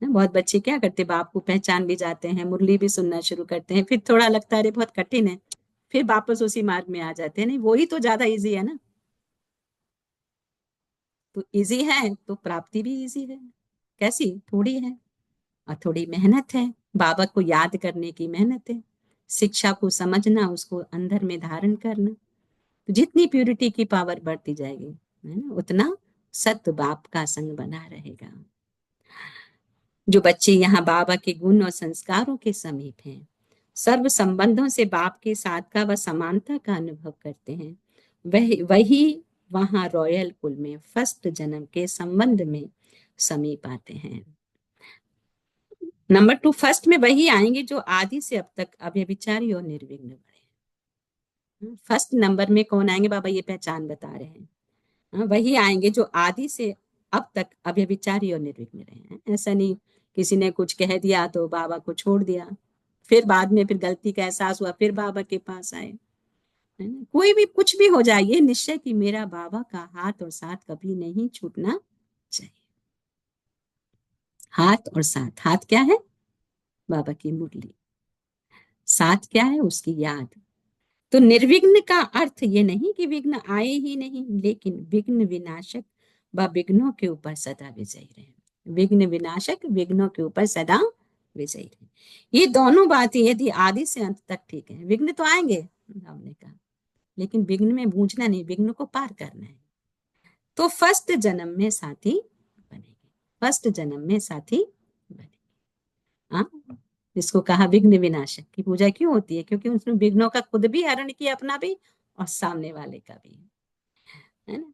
बहुत बच्चे क्या करते, बाप को पहचान भी जाते हैं, मुरली भी सुनना शुरू करते हैं, फिर थोड़ा लगता है अरे बहुत कठिन है, फिर वापस उसी मार्ग में आ जाते हैं। नहीं, वही तो ज्यादा इजी है ना। तो इजी है तो प्राप्ति भी इजी है। कैसी? थोड़ी है और थोड़ी मेहनत है। बाबा को याद करने की मेहनत है, शिक्षा को समझना, उसको अंदर में धारण करना। तो जितनी प्यूरिटी की पावर बढ़ती जाएगी है ना, उतना सत्य बाप का संग बना रहेगा। जो बच्चे यहाँ बाबा के गुण और संस्कारों के समीप हैं, सर्व संबंधों से बाप के साथ का व समानता का अनुभव करते हैं, वही वहां रॉयल कुल में फर्स्ट जन्म के संबंध में समीप आते हैं। नंबर 2, फर्स्ट में वही आएंगे जो आदि से अब तक अव्यभिचारी और निर्विघ्न बने। फर्स्ट नंबर में कौन आएंगे? बाबा ये पहचान बता रहे हैं। वही आएंगे जो आदि से अब तक अव्यभिचारी और निर्विघ्न रहे हैं। ऐसा नहीं किसी ने कुछ कह दिया तो बाबा को छोड़ दिया, फिर बाद में फिर गलती का एहसास हुआ, फिर बाबा के पास आए, है ना। कोई भी कुछ भी हो जाए, ये निश्चय कि मेरा बाबा का हाथ और साथ कभी नहीं छूटना चाहिए। हाथ और साथ, हाथ क्या है? बाबा की मुरली। साथ क्या है? उसकी याद। तो निर्विघ्न का अर्थ ये नहीं कि विघ्न आए ही नहीं, लेकिन विघ्न विनाशक व विघ्नों के ऊपर सदा विजयी रहे। विघ्न विनाशक, विघ्नों के ऊपर सदा विजयी रहे। ये दोनों बातें यदि आदि से अंत तक ठीक है, विघ्न तो आएंगे हमने कहा, लेकिन विघ्न में बूझना नहीं, विघ्न को पार करना है। तो फर्स्ट जन्म में साथी बनेंगे, फर्स्ट जन्म में साथी बनेंगे। हाँ, जिसको कहा विघ्न विनाशक की पूजा क्यों होती है? क्योंकि उसने विघ्नों का खुद भी हरण किया, अपना भी और सामने वाले का भी, है ना।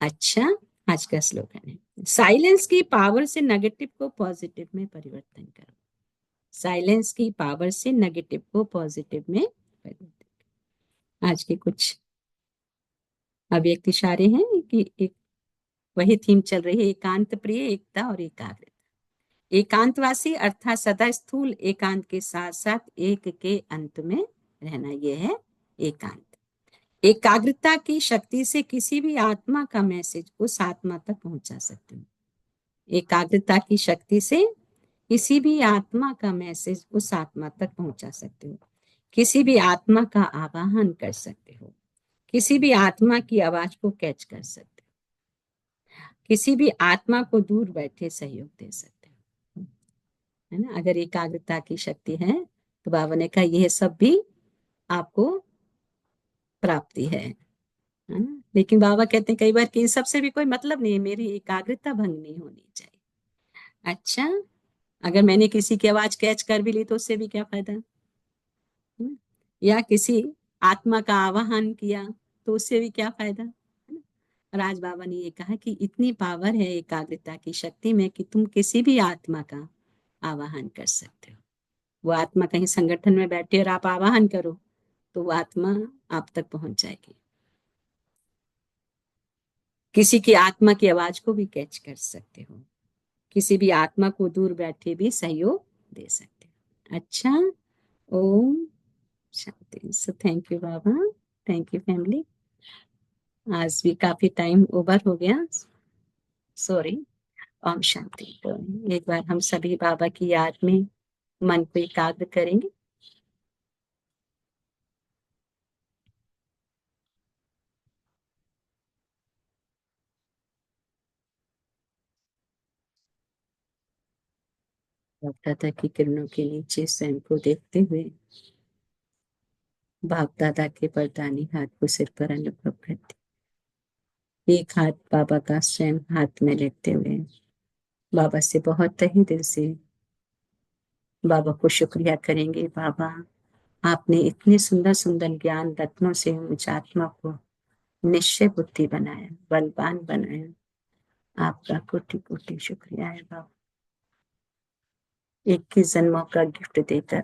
अच्छा, आज का स्लोगन है साइलेंस की पावर से नेगेटिव को पॉजिटिव में परिवर्तन करो। साइलेंस की पावर से नेगेटिव को पॉजिटिव में परिवर्तन। आज के कुछ अव्यक्त इशारे हैं कि एक वही थीम चल रही है, एकांत प्रिय, एकता और एकाग्रता। एकांतवासी अर्थात सदा स्थूल एकांत के साथ साथ एक के अंत में रहना, यह है एकांत। एकाग्रता की शक्ति से किसी भी आत्मा का मैसेज उस आत्मा तक पहुंचा सकते हो। एकाग्रता की शक्ति से किसी भी आत्मा का मैसेज उस आत्मा तक पहुंचा सकते हो। किसी भी आत्मा का आवाहन कर सकते हो, किसी भी आत्मा की आवाज को कैच कर सकते हो, किसी भी आत्मा को दूर बैठे सहयोग दे सकते हो, है ना। अगर एकाग्रता की शक्ति है तो बाबा ने कहा यह सब भी आपको प्राप्ति है ना। लेकिन बाबा कहते हैं कई बार कि इन सब से भी कोई मतलब नहीं है, मेरी एकाग्रता भंग नहीं होनी चाहिए। अच्छा, अगर मैंने किसी की आवाज कैच कर भी ली तो उससे भी क्या फायदा, या किसी आत्मा का आवाहन किया तो उससे भी क्या फायदा, है ना। और आज बाबा ने ये कहा कि इतनी पावर है एकाग्रता की शक्ति में कि तुम किसी भी आत्मा का आवाहन कर सकते हो। वो आत्मा कहीं संगठन में बैठे और आप आवाहन करो तो वो आत्मा आप तक पहुंच जाएगी। किसी की आत्मा की आवाज को भी कैच कर सकते हो, किसी भी आत्मा को दूर बैठे भी सहयोग दे सकते हो। अच्छा, ओम शांति। So thank you Baba, thank you family. आज भी काफी टाइम ओवर हो गया, सॉरी। ओम शांति। तो एक बार हम सभी बाबा की याद में मन को एकाग्र करेंगे। बाप दादा की किरणों के नीचे स्वयं को देखते हुए बाप दादा के वरदानी हाथ को सिर पर अनुभव करते, एक हाथ बाबा का स्वयं हाथ में लेते हुए बाबा से बहुत तहे दिल से बाबा को शुक्रिया करेंगे। बाबा, आपने इतने सुंदर सुंदर ज्ञान रत्नों से मुझ आत्मा को निश्चय बुद्धि बनाया, बलवान बनाया। आपका कोटि कोटि शुक्रिया है बाबा। 21 जन्मों का गिफ्ट देकर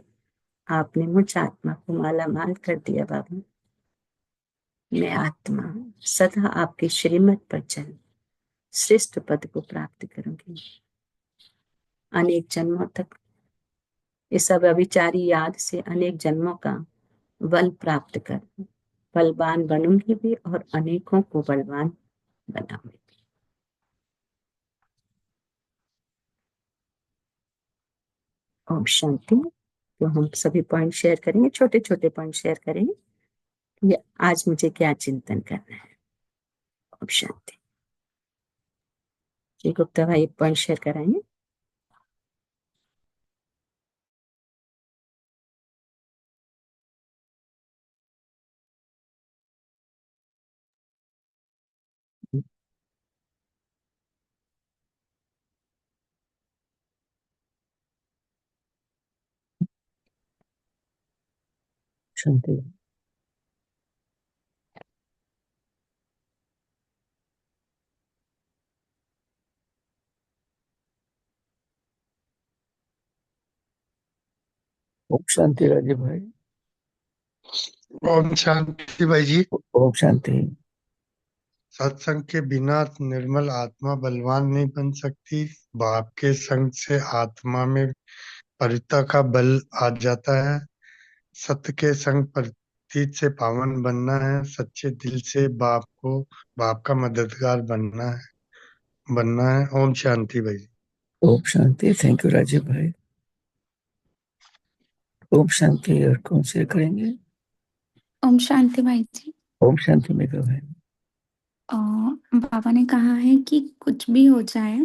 आपने मुझ आत्मा को माला माल कर दिया बाबा। मैं आत्मा सदा आपके श्रीमत पर चल श्रेष्ठ पद को प्राप्त करूंगी। अनेक जन्मों तक इस सब अविचारी याद से अनेक जन्मों का बल प्राप्त कर बलवान बनूंगी भी और अनेकों को बलवान बनाऊंगी। ओम शांति। तो हम सभी पॉइंट शेयर करेंगे, छोटे छोटे पॉइंट शेयर करेंगे। ये आज मुझे क्या चिंतन करना है। ओम शांति। जी गुप्ता भाई पॉइंट शेयर कराएंगे। शांति। ओम शांति राजीव भाई। ओम शांति भाई जी। ओम शांति। सत्संग के बिना निर्मल आत्मा बलवान नहीं बन सकती। बाप के संग से आत्मा में पवित्रता का बल आ जाता है। सत्य के संग प्रतीत से पावन बनना है। सच्चे दिल से बाप का मददगार बनना है। ओम शांति भाई जी। ओम शांति। थैंक यू राजीव भाई। ओम शांति। और कौन शेयर करेंगे? ओम शांति भाई जी। ओम शांति मेघा भाई। बाबा ने कहा है कि कुछ भी हो जाए,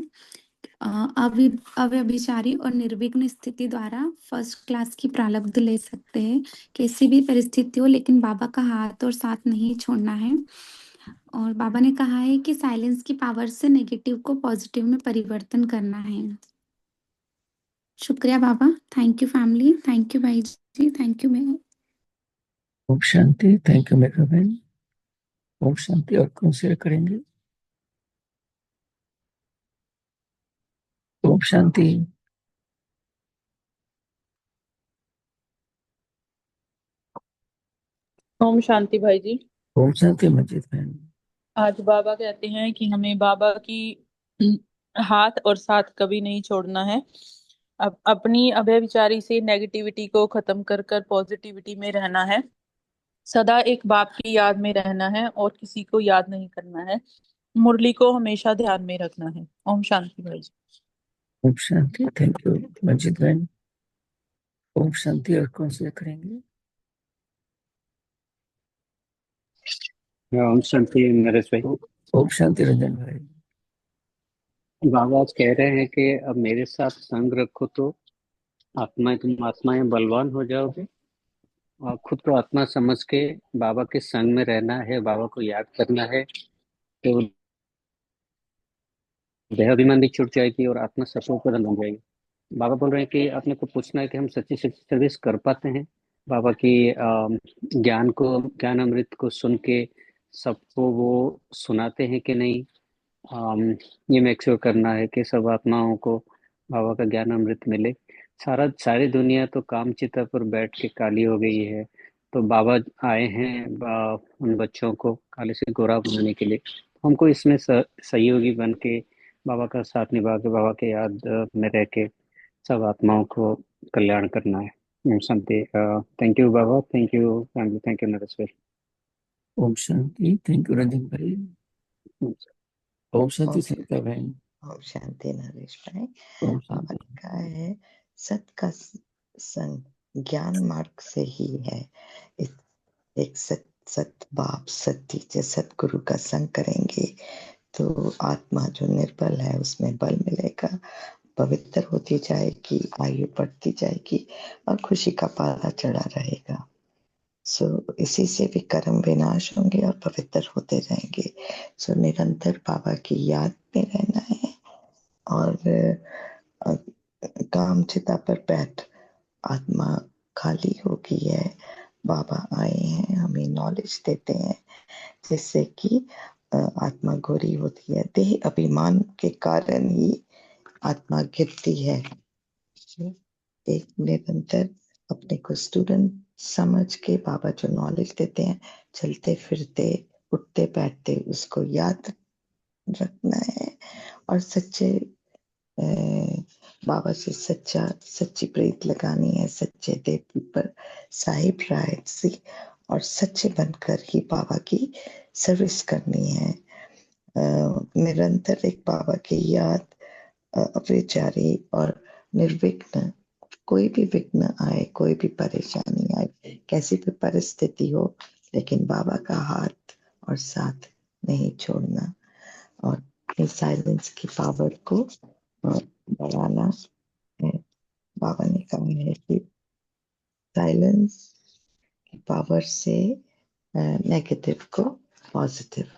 अव्यभिचारी और निर्विघ्न स्थिति द्वारा फर्स्ट क्लास की प्रारब्ध ले सकते हैं, कैसी भी परिस्थिति हो, लेकिन बाबा का हाथ और साथ नहीं छोड़ना है। और बाबा ने कहा है कि साइलेंस की पावर से नेगेटिव को पॉजिटिव में परिवर्तन करना है। शुक्रिया Baba. Thank you family. Thank you bhai ji. Thank you मैं। ओम शांति। Thank you Megha behen. ओम शांति। और कौन शेयर करेंगे? ओम शांति। ओम शांति भाई जी। ओम शांति मंजित बहन। आज बाबा कहते हैं कि हमें बाबा की हाथ और साथ कभी नहीं छोड़ना है। अब अपनी अभयविचारी से नेगेटिविटी को खत्म कर कर पॉजिटिविटी में रहना है। सदा एक बाप की याद में रहना है और किसी को याद नहीं करना है। मुरली को हमेशा ध्यान में रखना है। ओम शांति भाई जी। ओम शांति। थैंक यू मंजित बहन। ओम शांति। और कौन शेयर करेंगे? ओम शांति नरेश भाई। ओम शांति रंजन भाई। बाबा आज कह रहे हैं कि अब मेरे साथ संग रखो तो तुम आत्माएं बलवान हो जाओगे। और खुद को आत्मा समझ के बाबा के संग में रहना है, बाबा को याद करना है, तो देहाभिमान भी छूट जाएगी और आत्मा सफल प्रदान बन जाएगी। बाबा बोल रहे हैं कि अपने को पूछना है कि हम सच्ची सच्ची सर्विस कर पाते हैं। बाबा की ज्ञान अमृत को सुन के सबको वो सुनाते हैं कि नहीं। ये मेक श्योर करना है कि सब आत्माओं को बाबा का ज्ञान अमृत मिले। सारी दुनिया तो काम चिता पर बैठ के काली हो गई है, तो बाबा आए हैं उन बच्चों को काले से गोरा बनाने के लिए। हमको इसमें सहयोगी बन के बाबा का साथ निभा के बाबा के याद में रह के सब आत्माओं को कल्याण करना है। शांति। Thank you Baba. Thank you family. Thank you Naresh bhai. ओम शांति। Thank you Ranjan bhai. ओम शांति ओम सरिता बहन। ओम शांति नरेश भाई। ओम बाबा शांति। ने कहा है सत का संग ज्ञान मार्ग से ही है। एक सत बाप सत टीचर सतगुरु का संग करेंगे तो आत्मा जो निर्बल है उसमें बल मिलेगा, पवित्र होती जाएगी, आयु बढ़ती जाएगी और खुशी का पारा चढ़ा रहेगा। इसी से भी कर्म विनाश होंगे और पवित्र होते रहेंगे। निरंतर बाबा की याद में रहना है और काम चिता पर बैठ आत्मा खाली हो गई है, बाबा आए हैं, हमें नॉलेज देते हैं जिससे कि आत्मा गोरी होती है। देह अभिमान के कारण ही आत्मा गिरती है। एक निरंतर अपने को स्टूडेंट समझ के बाबा जो नॉलेज देते हैं, चलते फिरते उठते बैठते उसको याद रखना है और सच्चे बाबा से सच्ची प्रीत लगानी है, सच्चे देव पर साहिब राय सी और सच्चे बनकर ही बाबा की सर्विस करनी है। निरंतर एक बाबा की याद अविचारी और निर्विघ्न, कोई भी विघ्न आए, कोई भी परेशानी आए, कैसी भी परिस्थिति हो, लेकिन बाबा का हाथ और साथ नहीं छोड़ना और साइलेंस की पावर को बढ़ाना है। बाबा ने कहा है कि साइलेंस की पावर से नेगेटिव को पॉजिटिव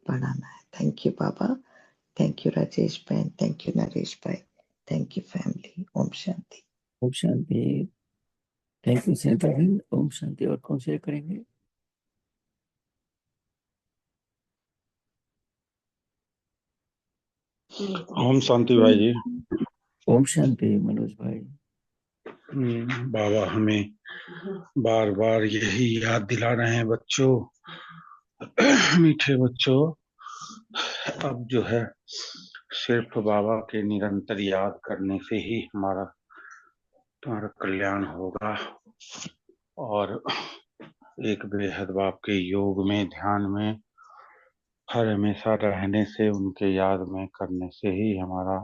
बढ़ाना है। Thank you Baba, thank you Rajesh behen, thank you Naresh bhai, thank you family. ओम शांति। ओम शांति। Thank you Sarita behen. ओम शांति। और कौन शेयर करेंगे? ओम शांति भाई जी। ओम शांति मनोज भाई। बाबा हमें बार बार यही याद दिला रहे हैं बच्चों, मीठे बच्चों, अब जो है सिर्फ बाबा के निरंतर याद करने से ही तुम्हारा कल्याण होगा और एक बेहद बाप के योग में ध्यान में हर हमेशा रहने से, उनके याद में करने से ही हमारा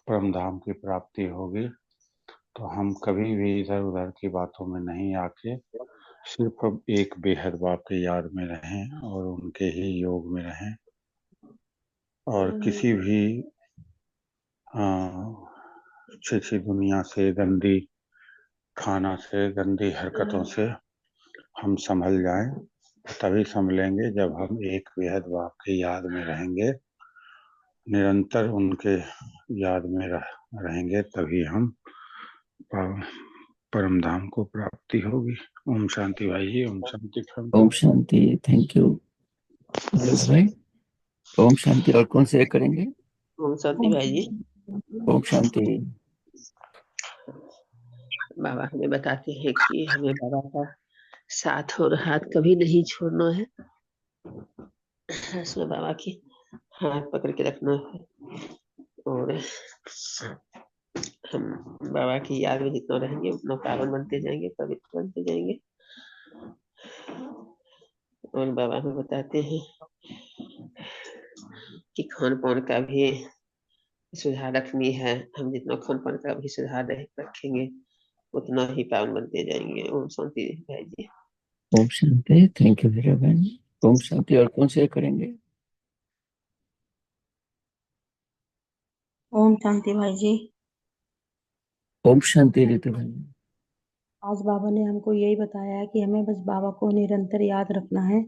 परम धाम की प्राप्ति होगी। तो हम कभी भी इधर उधर की बातों में नहीं आके सिर्फ एक बेहद बाप की याद में रहें और उनके ही योग में रहें और किसी भी अच्छी दुनिया से, गंदी खाना से, गंदी हरकतों से हम संभल जाएं। तभी संभलेंगे जब हम एक बेहद बाप की याद में रहेंगे, निरंतर उनके याद में रहेंगे, तभी हम परम धाम को प्राप्ति होगी। ओम शांति भाई जी। ओम शांति। ओम शांति। थैंक यू मनोज भाई। ओम शांति। और कौन शेयर करेंगे? ओम शांति भाई जी। ओम शांति। बाबा हमें बताते हैं कि हमें बाबा का साथ और हाथ कभी नहीं छोड़ना है, उसमें बाबा की हाथ पकड़ के रखना है और हम बाबा की याद में जितना रहेंगे उतना पावन बनते जाएंगे, पवित्र बनते जाएंगे। और बाबा हमें बताते हैं कि खान पान का भी सुधार रखनी है। हम जितना खान पान का भी सुधार रखेंगे उतना ही पावन बनते जाएंगे। ओम शांति भाई जी। ओम शांति। थैंक यू वीरा बहन। ओम शांति। और कौन शेयर करेंगे? ओम शांति भाई जी। ओम शांति रितु बहन। आज बाबा ने हमको यही बताया है कि हमें बस बाबा को निरंतर याद रखना है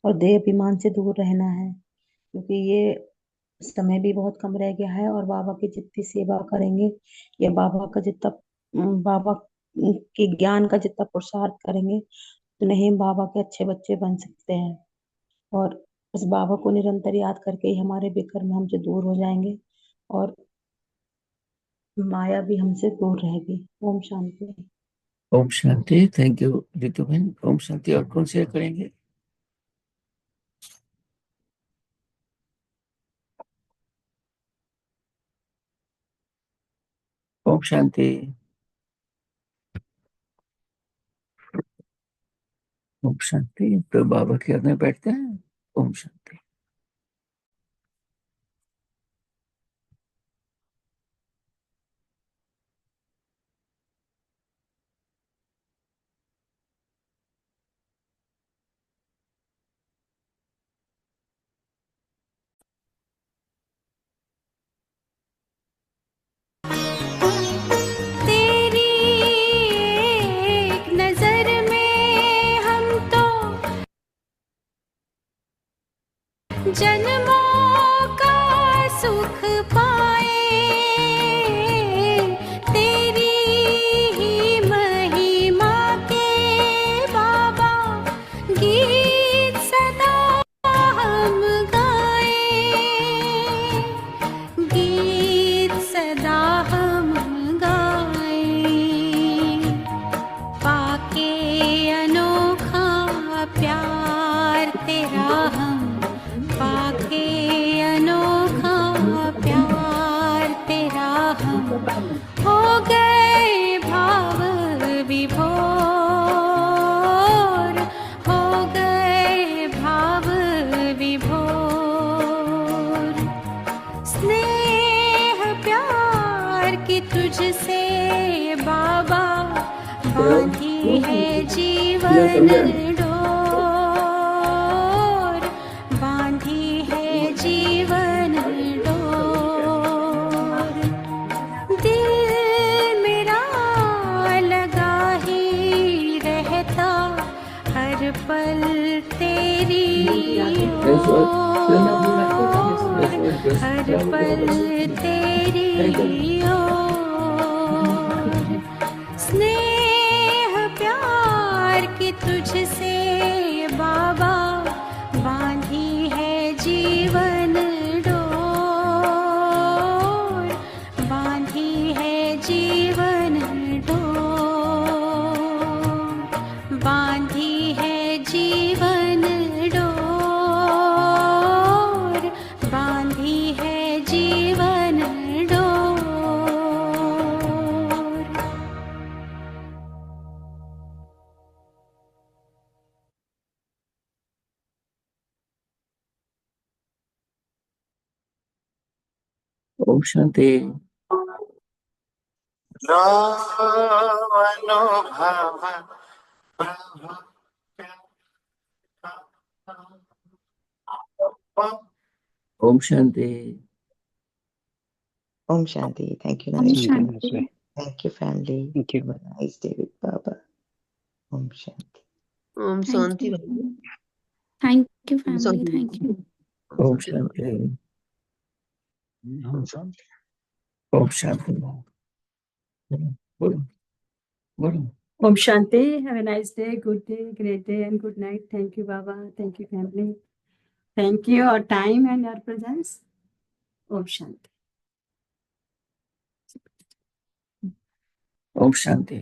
और देह अभिमान से दूर रहना है, क्योंकि ये समय भी बहुत कम रह गया है और बाबा की जितनी सेवा करेंगे या बाबा के ज्ञान का जितना पुरुषार्थ करेंगे तो नहीं बाबा के अच्छे बच्चे बन सकते हैं। और बस बाबा को निरंतर याद करके ही हमारे विकर्म हमसे दूर हो जाएंगे और माया भी हमसे दूर रहेगी। ओम शांति। ओम शांति। थैंक यू रितु बहन। ओम शांति। और कौन शेयर करेंगे? ओम शांति। ओम शांति। तो बाबा के अंदर बैठते हैं। ओम शांति। तेरी एक नजर में हम तो जन्मों का सुख पाए, तेरी ही महिमा के बाबा गीत सदा हम गाए, गीत सदा हम गाए, पाके अनोखा प्यार तेरा हम, पाके अनोखा प्यार तेरा हम, हो गए भाव विभोर, हो गए भाव विभोर, स्नेह प्यार की तुझसे बाबा बांधी है जीवन डोर, बांधी है जीवन डोर, दिल मेरा लगा ही रहता हर पल तेरी ओर, हर पल तेरी ओर, स्नेह प्यार की तुझसे बाबा बांधी है जीवन डोर, बांधी है जीवन डोर, बांधी है जीवन डोर, बांधी है जीवन डोर। ओम शांति। ओम शांति। Om Shanti. Thank you, ओम Naresh. शांति। Thank you, family. Thank you. Have a nice day with Baba. Om Shanti. ओम थैंक शांति यू, भाई। थैंक यू ओम फैमिली, शांति। Thank you. ओम शांति। हम शांति। ओम शांति। बोलो बोलो। Om Shanti. Have a nice day, good day, great day, and good night. Thank you, Baba. Thank you, family. Thank you, your time and your presence. Om Shanti. Om Shanti.